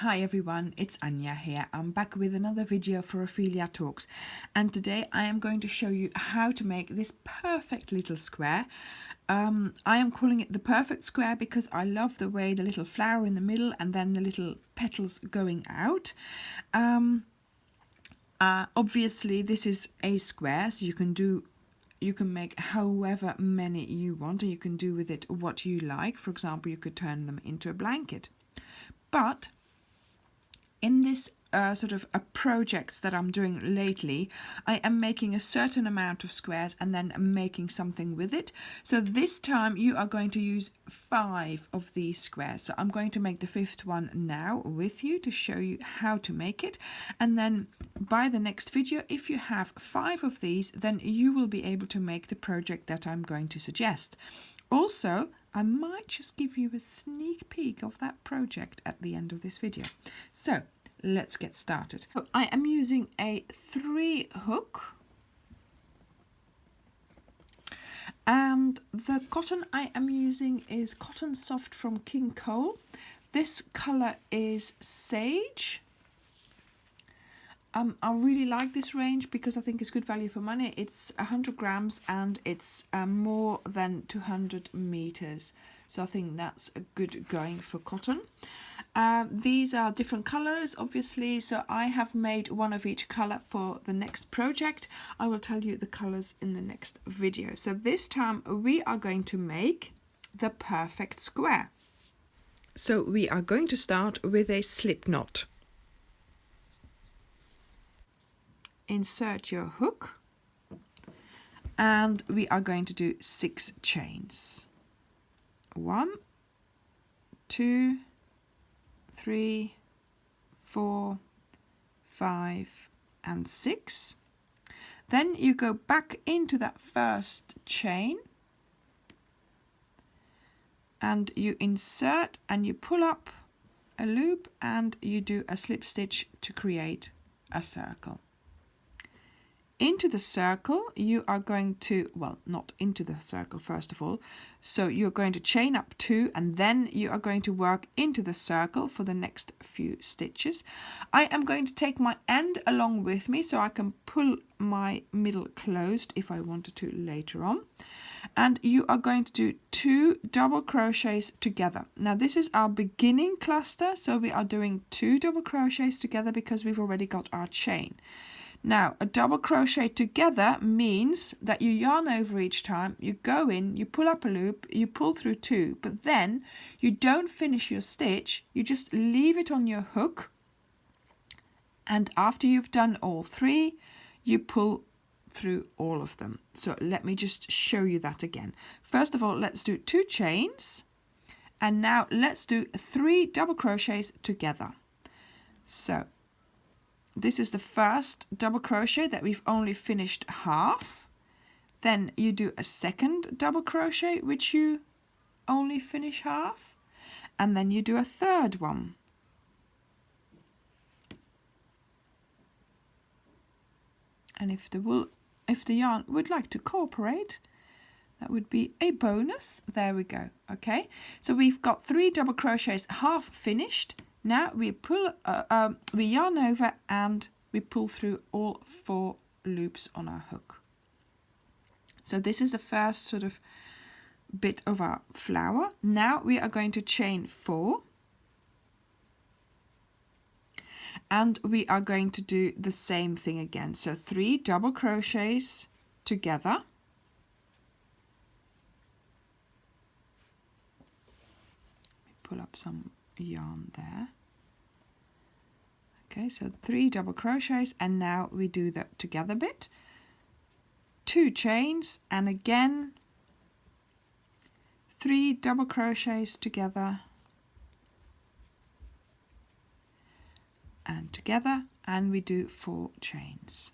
Hi everyone, it's Anja here. I'm back with another video for Ophelia Talks, and today I am going to show you how to make this perfect little square. I am calling it the perfect square because I love the way the little flower in the middle and then the little petals going out. Obviously this is a square, so you can make however many you want, and you can do with it what you like. For example, you could turn them into a blanket. But in this sort of projects that I'm doing lately, I am making a certain amount of squares and then making something with it. So this time you are going to use 5 of these squares. So I'm going to make the 5th one now with you to show you how to make it. And then by the next video, if you have 5 of these, then you will be able to make the project that I'm going to suggest. Also, I might just give you a sneak peek of that project at the end of this video. So let's get started. I am using a 3 hook, and the cotton I am using is Cotton Soft from King Cole. This color is Sage. I really like this range because I think it's good value for money. It's 100 grams and it's more than 200 meters. So I think that's a good going for cotton. These are different colors, obviously. So I have made one of each color for the next project. I will tell you the colors in the next video. So this time we are going to make the perfect square. So we are going to start with a slip knot. Insert your hook, and we are going to do 6 chains. 1, 2, 3, 4, 5, and 6. Then you go back into that first chain and you insert and you pull up a loop and you do a slip stitch to create a circle. Into the circle you are going to, well, not into the circle first of all, so you're going to chain up 2 and then you are going to work into the circle for the next few stitches. I am going to take my end along with me so I can pull my middle closed if I wanted to later on. And you are going to do 2 double crochets together. Now this is our beginning cluster, so we are doing 2 double crochets together because we've already got our chain. Now, a double crochet together means that you yarn over each time, you go in, you pull up a loop, you pull through 2, but then you don't finish your stitch, you just leave it on your hook, and after you've done all 3, you pull through all of them. So let me just show you that again. First of all, let's do 2 chains, and now let's do 3 double crochets together. So this is the first double crochet that we've only finished half. Then you do a second double crochet which you only finish half, and then you do a third one. And if the yarn would like to cooperate, that would be a bonus. There we go. Okay, so we've got 3 double crochets half finished. Now we we yarn over and we pull through all 4 loops on our hook. So this is the first sort of bit of our flower. Now we are going to chain 4. And we are going to do the same thing again. So 3 double crochets together. Pull up some yarn there. Okay, so 3 double crochets, and now we do the together bit. 2 chains, and again 3 double crochets together and together, and we do 4 chains.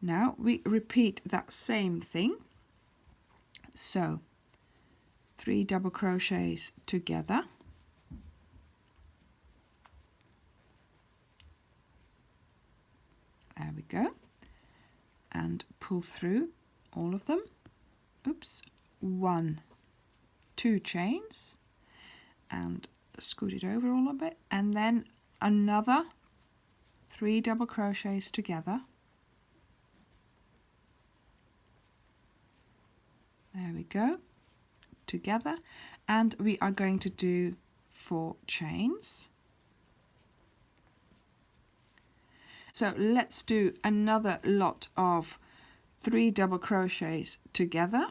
Now we repeat that same thing. So 3 double crochets together, there we go, and pull through all of them. Oops, 1, 2 chains, and scoot it over a little bit, and then another 3 double crochets together. There we go, together, and we are going to do 4 chains. So let's do another lot of 3 double crochets together.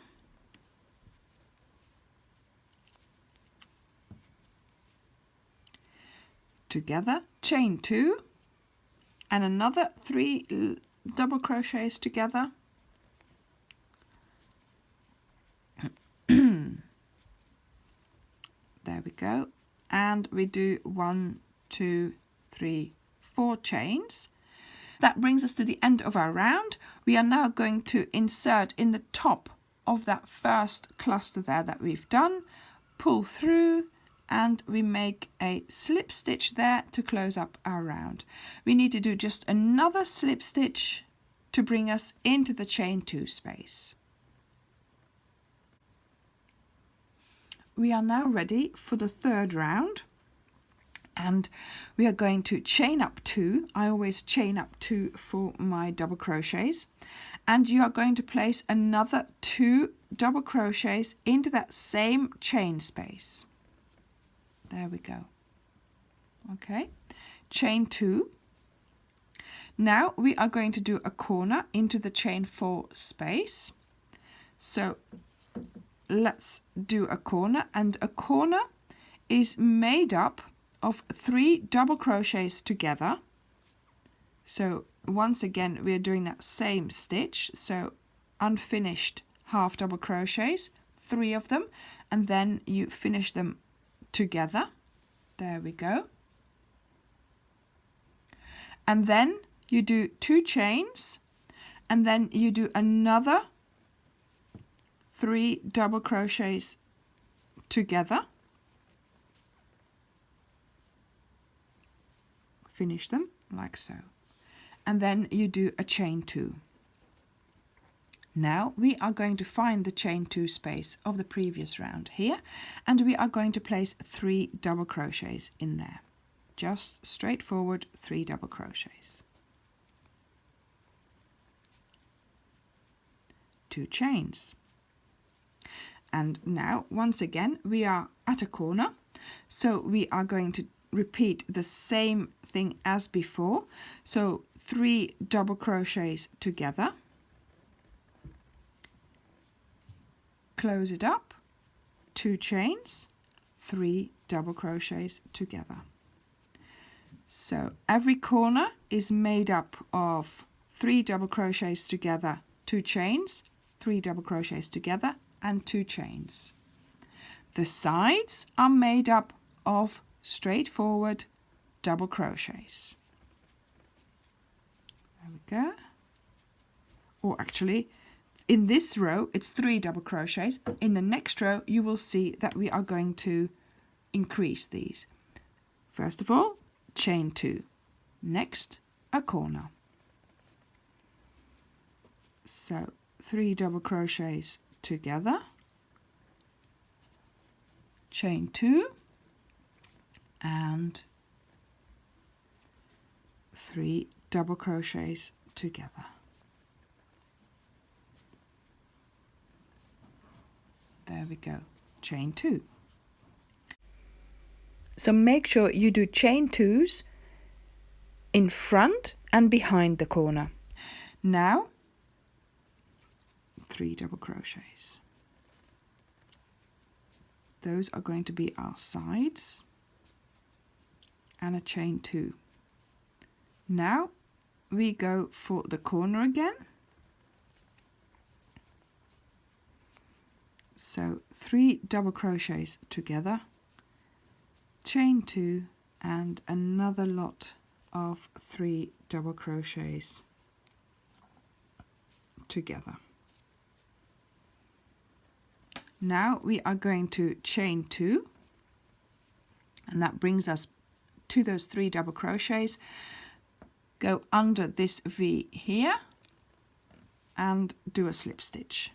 Together, chain 2, and another 3 double crochets together. There we go, and we do 1, 2, 3, 4 chains. That brings us to the end of our round. We are now going to insert in the top of that first cluster there that we've done, pull through, and we make a slip stitch there to close up our round. We need to do just another slip stitch to bring us into the chain 2 space. We are now ready for the third round, and we are going to chain up 2. I always chain up 2 for my double crochets, and you are going to place another 2 double crochets into that same chain space. There we go. Okay, chain 2. Now we are going to do a corner into the chain 4 space. So let's do a corner, and a corner is made up of 3 double crochets together. So once again we are doing that same stitch, so unfinished half double crochets, 3 of them, and then you finish them together. There we go. And then you do 2 chains, and then you do another 3 double crochets together. Finish them like so. And then you do a chain 2. Now we are going to find the chain 2 space of the previous round here, and we are going to place 3 double crochets in there. Just straightforward 3 double crochets. 2 chains. And now once again we are at a corner, so we are going to repeat the same thing as before. So 3 double crochets together, close it up, 2 chains, 3 double crochets together. So every corner is made up of 3 double crochets together, 2 chains, 3 double crochets together, and 2 chains. The sides are made up of straightforward double crochets. There we go. Or actually, in this row it's 3 double crochets. In the next row you will see that we are going to increase these. First of all, chain 2. Next, a corner. So 3 double crochets together, chain 2, and 3 double crochets together. There we go, chain 2. So make sure you do chain 2s in front and behind the corner. Now 3 double crochets. Those are going to be our sides, and a chain 2. Now we go for the corner again. So 3 double crochets together, chain 2, and another lot of 3 double crochets together. Now we are going to chain 2, and that brings us to those 3 double crochets. Go under this V here and do a slip stitch.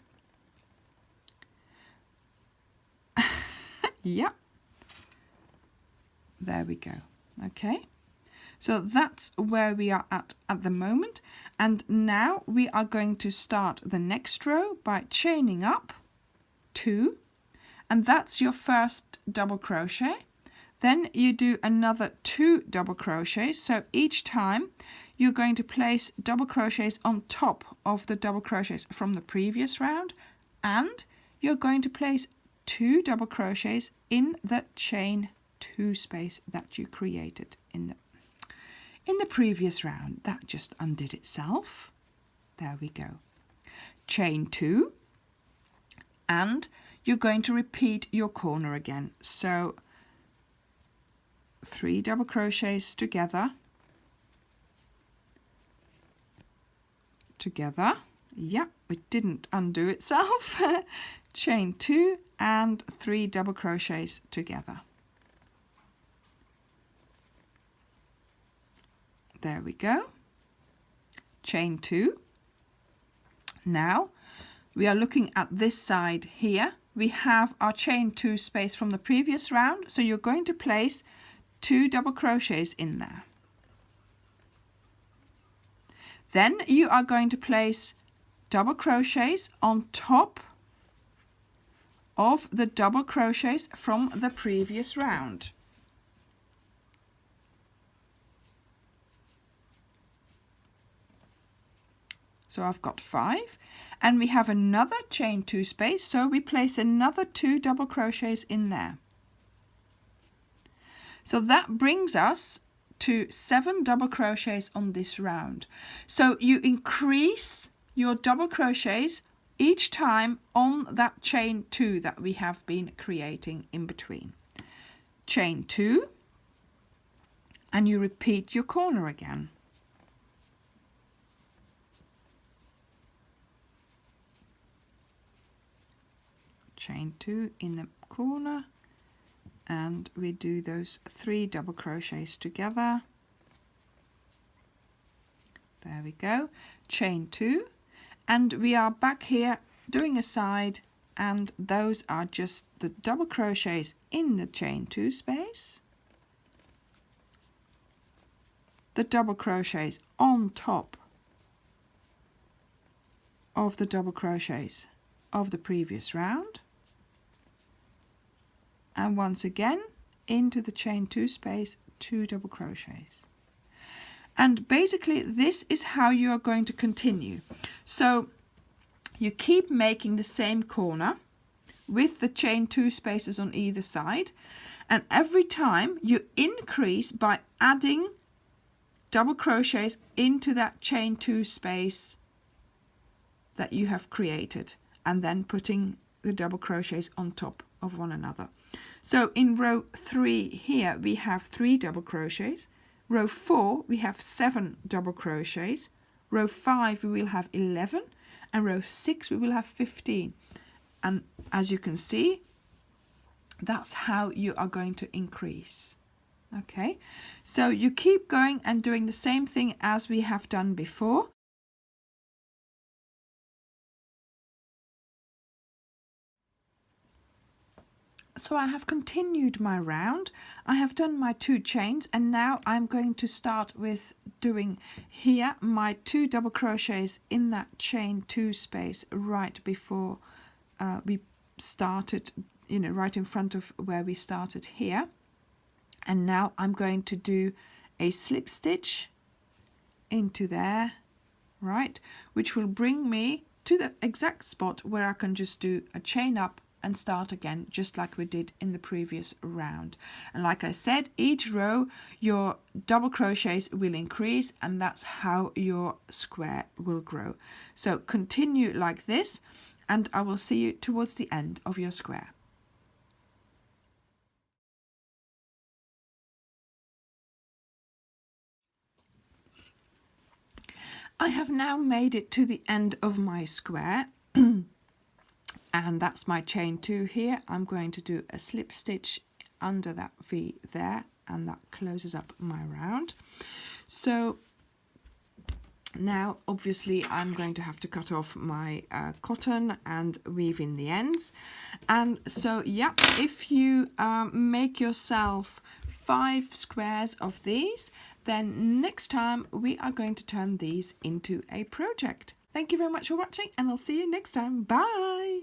Yeah. There we go. Okay, so that's where we are at the moment, and now we are going to start the next row by chaining up 2, and that's your first double crochet. Then you do another 2 double crochets, so each time you're going to place double crochets on top of the double crochets from the previous round, and you're going to place 2 double crochets in the chain 2 space that you created in the previous round. That just undid itself. There we go. Chain 2, and you're going to repeat your corner again. So 3 double crochets together. Yeah, it didn't undo itself. Chain 2 and 3 double crochets together. There we go. Chain 2. Now we are looking at this side here. We have our chain 2 space from the previous round, so you're going to place 2 double crochets in there. Then you are going to place double crochets on top of the double crochets from the previous round. So I've got 5, and we have another chain 2 space, so we place another 2 double crochets in there. So that brings us to 7 double crochets on this round. So you increase your double crochets each time on that chain 2 that we have been creating in between. Chain 2, and you repeat your corner again. Chain 2 in the corner, and we do those 3 double crochets together. There we go. Chain 2, and we are back here doing a side, and those are just the double crochets in the chain 2 space, the double crochets on top of the double crochets of the previous round, and once again into the chain 2 space, 2 double crochets. And basically this is how you are going to continue. So you keep making the same corner with the chain 2 spaces on either side, and every time you increase by adding double crochets into that chain 2 space that you have created, and then putting the double crochets on top of one another. So in row 3 here we have 3 double crochets, row 4 we have 7 double crochets, row 5 we will have 11, and row 6 we will have 15. And as you can see, that's how you are going to increase. Okay, so you keep going and doing the same thing as we have done before. So I have continued my round. I have done my 2 chains, and now I'm going to start with doing here my 2 double crochets in that chain 2 space right before we started, right in front of where we started here. And now I'm going to do a slip stitch into there, right, which will bring me to the exact spot where I can just do a chain up and start again, just like we did in the previous round. And like I said, each row your double crochets will increase, and that's how your square will grow. So continue like this, and I will see you towards the end of your square. I have now made it to the end of my square. And that's my chain 2 here. I'm going to do a slip stitch under that V there, and that closes up my round. So now obviously I'm going to have to cut off my cotton and weave in the ends. And so yeah, if you make yourself 5 squares of these, then next time we are going to turn these into a project. Thank you very much for watching, and I'll see you next time. Bye!